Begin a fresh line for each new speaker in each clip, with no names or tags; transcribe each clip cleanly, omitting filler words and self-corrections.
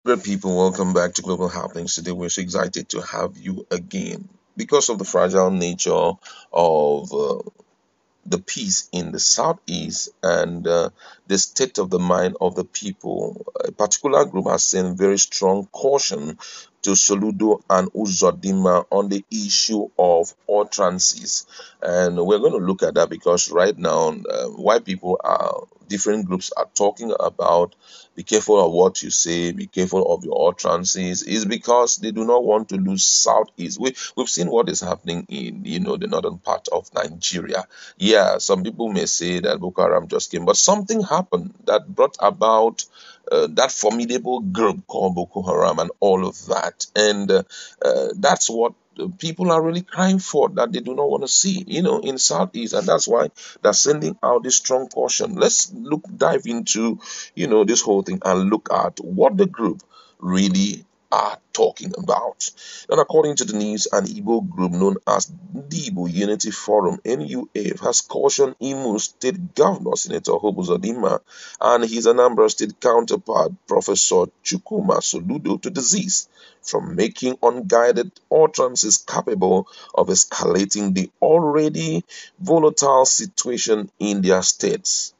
Great people, welcome back to Global Happenings. Today, we're so excited to have you again because of the fragile nature of the peace in the southeast and the state of the mind of the people. A particular group has sent very strong caution to Soludo and Uzodinma on the issue of utterances. And we're going to look at that because right now, white people are different groups are talking about be careful of what you say, be careful of your utterances, is because they do not want to lose southeast. We've seen what is happening in the northern part of Nigeria. Yeah, some people may say that Boko Haram just came, but something happened that brought about that formidable group called Boko Haram and all of that. And that's what people are really crying for, that they do not want to see, in Southeast. And that's why they're sending out this strong caution. Let's dive into, this whole thing and look at what the group really are talking about. And according to the news, an Igbo group known as the Igbo Unity Forum (NUF) has cautioned Imo State Governor Senator Hope Uzodinma and his Anambra State counterpart Professor Chukwuma Soludo to desist from making unguided utterances capable of escalating the already volatile situation in their states.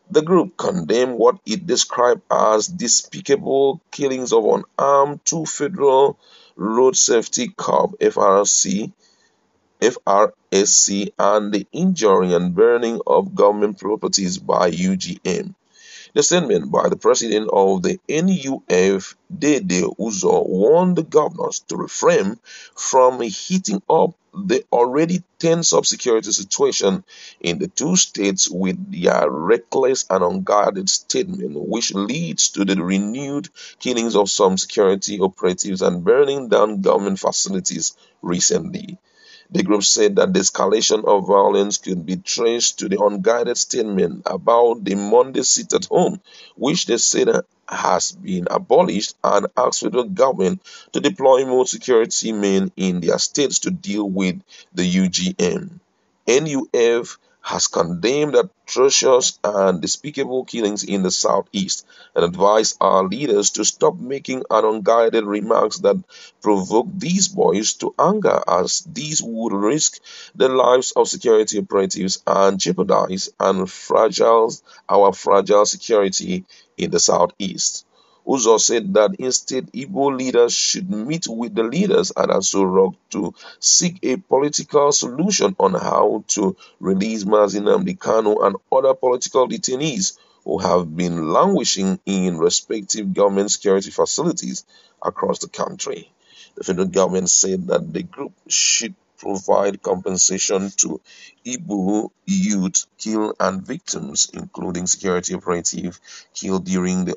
The group condemned what it described as despicable killings of unarmed two Federal Road Safety Corps FRSC and the injury and burning of government properties by UGM. The statement by the president of the NUF, Dede Uzo, warned the governors to refrain from heating up the already tense-up security situation in the two states with their reckless and unguarded statement, which leads to the renewed killings of some security operatives and burning down government facilities recently. The group said that the escalation of violence could be traced to the unguided statement about the Monday sit at home, which they said has been abolished, and asked federal government to deploy more security men in their states to deal with the UGM. NUF has condemned atrocious and despicable killings in the southeast and advised our leaders to stop making unguided remarks that provoke these boys to anger, as these would risk the lives of security operatives and jeopardize our fragile security in the southeast. Uzo said that instead Igbo leaders should meet with the leaders at Aso Rock to seek a political solution on how to release Mazi Nnamdi Kanu and other political detainees who have been languishing in respective government security facilities across the country. The federal government said that the group should provide compensation to Igbo youth killed and victims, including security operatives killed during the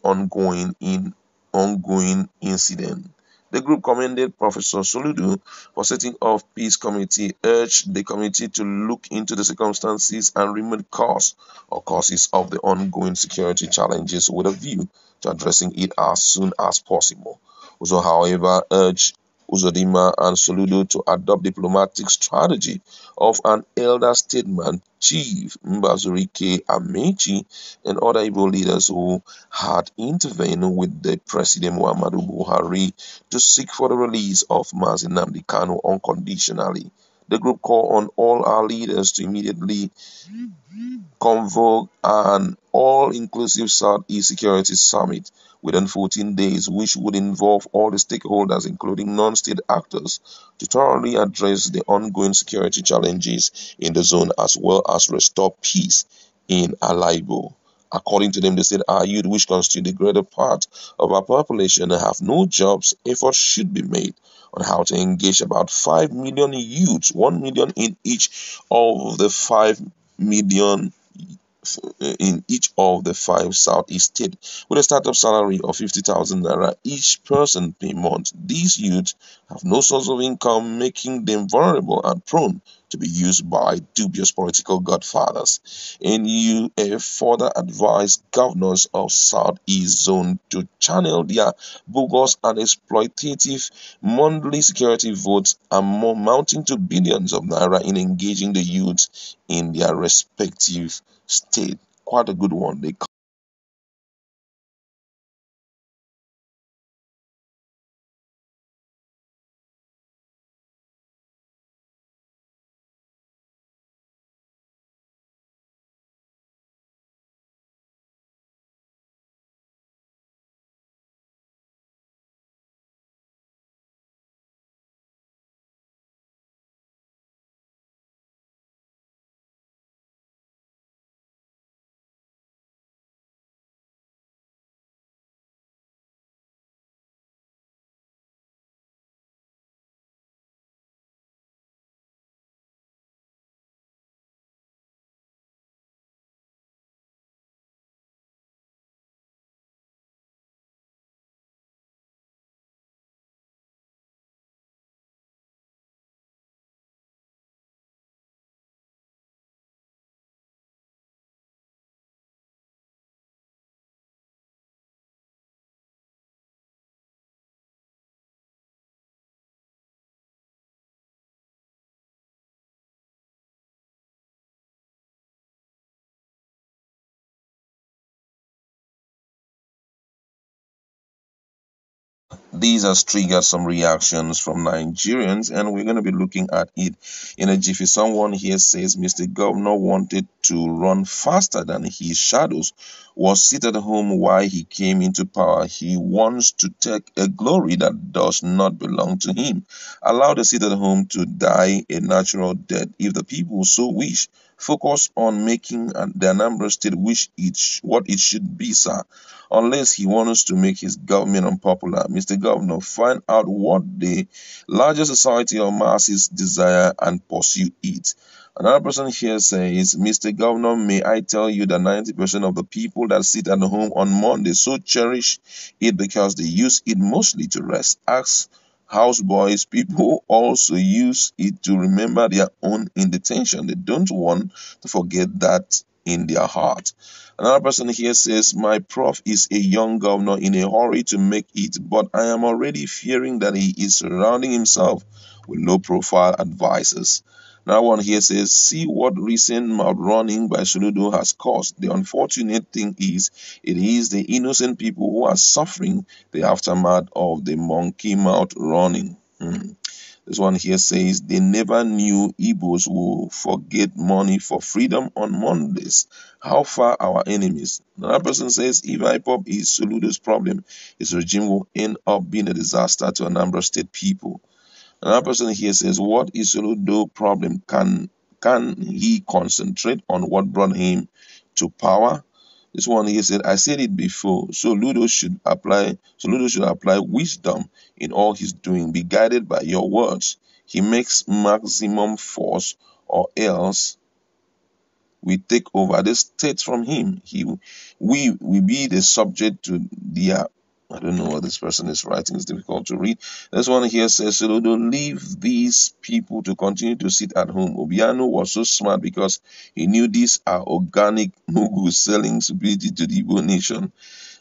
ongoing incident. The group commended Professor Soludo for setting up peace committee, urged the committee to look into the circumstances and remove cause or causes of the ongoing security challenges with a view to addressing it as soon as possible. Also, however, urged Uzodinma and Soludo to adopt diplomatic strategy of an elder statesman, Chief Mbazurike Amechi, and other Igbo leaders who had intervened with the President Muhammadu Buhari to seek for the release of Mazi Nnamdi Kanu unconditionally. The group called on all our leaders to immediately convoke an all-inclusive Southeast Security Summit within 14 days, which would involve all the stakeholders, including non-state actors, to thoroughly address the ongoing security challenges in the zone as well as restore peace in Alaibo. According to them, they said our youth, which constitute the greater part of our population, have no jobs. Efforts should be made on how to engage about 5 million youths, 1 million in each of the 5 million in each of the 5 southeast states with a startup salary of 50,000 naira each person per month. These youths have no source of income, making them vulnerable and prone to be used by dubious political godfathers. NUF further advised governors of Southeast Zone to channel their bogus and exploitative monthly security votes amounting to billions of naira in engaging the youth in their respective state. Quite a good one. They These has triggered some reactions from Nigerians, and we're going to be looking at it in a jiffy. Someone here says Mr. Governor wanted to run faster than his shadows, was seated at home while he came into power. He wants to take a glory that does not belong to him. Allow the seated at home to die a natural death if the people so wish. Focus on making the Anambra State what it should be, sir. Unless he wants to make his government unpopular, Mr. Governor, find out what the larger society or masses desire and pursue it. Another person here says, Mr. Governor, may I tell you that 90% of the people that sit at home on Monday so cherish it because they use it mostly to rest. Ask houseboys, people also use it to remember their own intention. They don't want to forget that in their heart. Another person here says, my prof is a young governor in a hurry to make it, but I am already fearing that he is surrounding himself with low-profile advisors. Another one here says, see what recent mouth running by Soludo has caused. The unfortunate thing is, it is the innocent people who are suffering the aftermath of the monkey mouth running. This one here says, they never knew Igbos will forget money for freedom on Mondays. How far our enemies? Another person says, if IPOP is Soludo's problem, his regime will end up being a disaster to Anambra State people. Another person here says, what is Soludo problem? Can he concentrate on what brought him to power? This one here said, I said it before, Soludo should apply wisdom in all he's doing. Be guided by your words. He makes maximum force, or else we take over the state from him. We be the subject to their. I don't know what this person is writing. It's difficult to read. This one here says, Soludo, leave these people to continue to sit at home. Obiano was so smart because he knew these are organic mugus selling stupidity to the Igbo nation.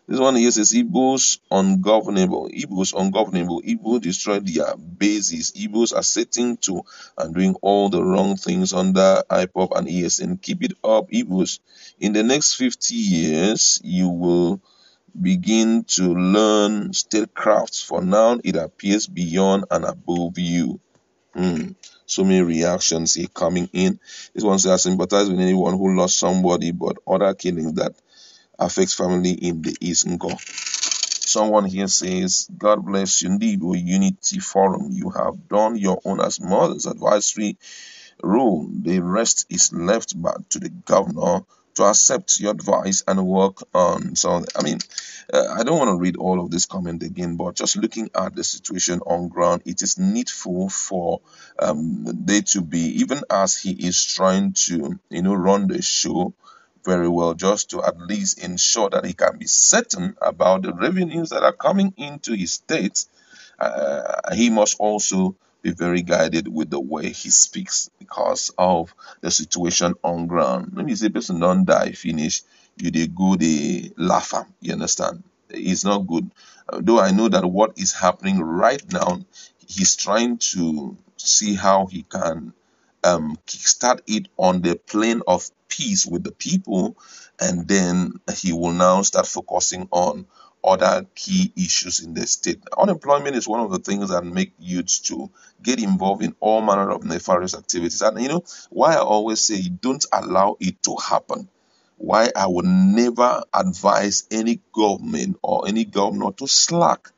This one here says, Igbos ungovernable. Igbo destroyed their bases. Igbos are setting to and doing all the wrong things under IPOP and ESN. Keep it up, Igbos. In the next 50 years, you will begin to learn statecrafts. For now, it appears beyond and above you. So many reactions here coming in. This one says, I sympathize with anyone who lost somebody, but other killings that affects family in the East. Someone here says, God bless you, Igbo Unity Forum. You have done your own as mother's advisory rule. The rest is left back to the governor to accept your advice and work on. So, I don't want to read all of this comment again, but just looking at the situation on ground, it is needful for they to be, even as he is trying to, run the show very well, just to at least ensure that he can be certain about the revenues that are coming into his state. He must also be very guided with the way he speaks because of the situation on ground. When you say person don't die, finish, you dey go, they laugh am. You understand? It's not good. Though I know that what is happening right now, he's trying to see how he can kickstart it on the plane of peace with the people, and then he will now start focusing on other key issues in the state. Unemployment is one of the things that make youths to get involved in all manner of nefarious activities. And why I always say don't allow it to happen. Why I would never advise any government or any governor to slack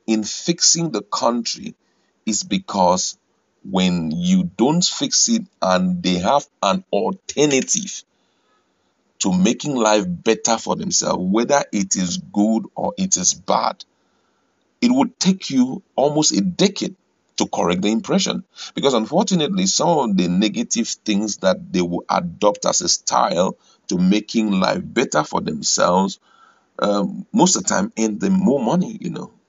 in fixing the country is because when you don't fix it and they have an alternative to making life better for themselves, whether it is good or it is bad, it would take you almost a decade to correct the impression. Because unfortunately, some of the negative things that they will adopt as a style to making life better for themselves, most of the time earn them more money,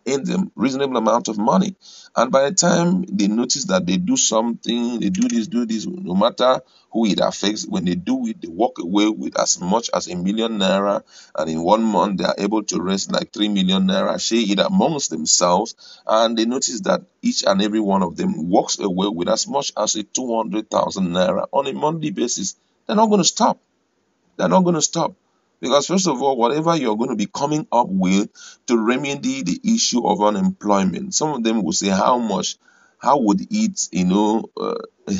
earn them reasonable amount of money. And by the time they notice that they do something, they do this, no matter who it affects, when they do it, they walk away with as much as ₦1,000,000, and in 1 month they are able to raise like ₦3,000,000, share it amongst themselves, and they notice that each and every one of them walks away with as much as ₦200,000 on a monthly basis. They're not going to stop. They're not going to stop.
Because first of all, whatever you're going to be coming up with to remedy the issue of unemployment, some of them will say, how much, how would it,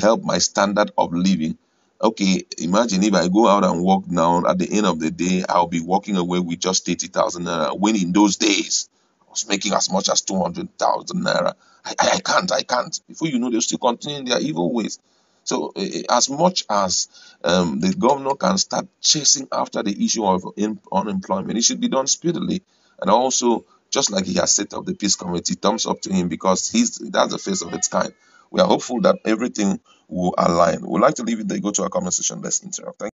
help my standard of living? Okay, imagine if I go out and work now, at the end of the day, I'll be walking away with just 30,000 naira. When in those days, I was making as much as 200,000 naira. I can't. Before you know, they'll still continue in their evil ways. So, as much as the governor can start chasing after the issue of unemployment, it should be done speedily. And also, just like he has set up the peace committee, thumbs up to him because that's the face of its kind. We are hopeful that everything will align. We'd like to leave it there. Go to our comment section. Let's interact. Thank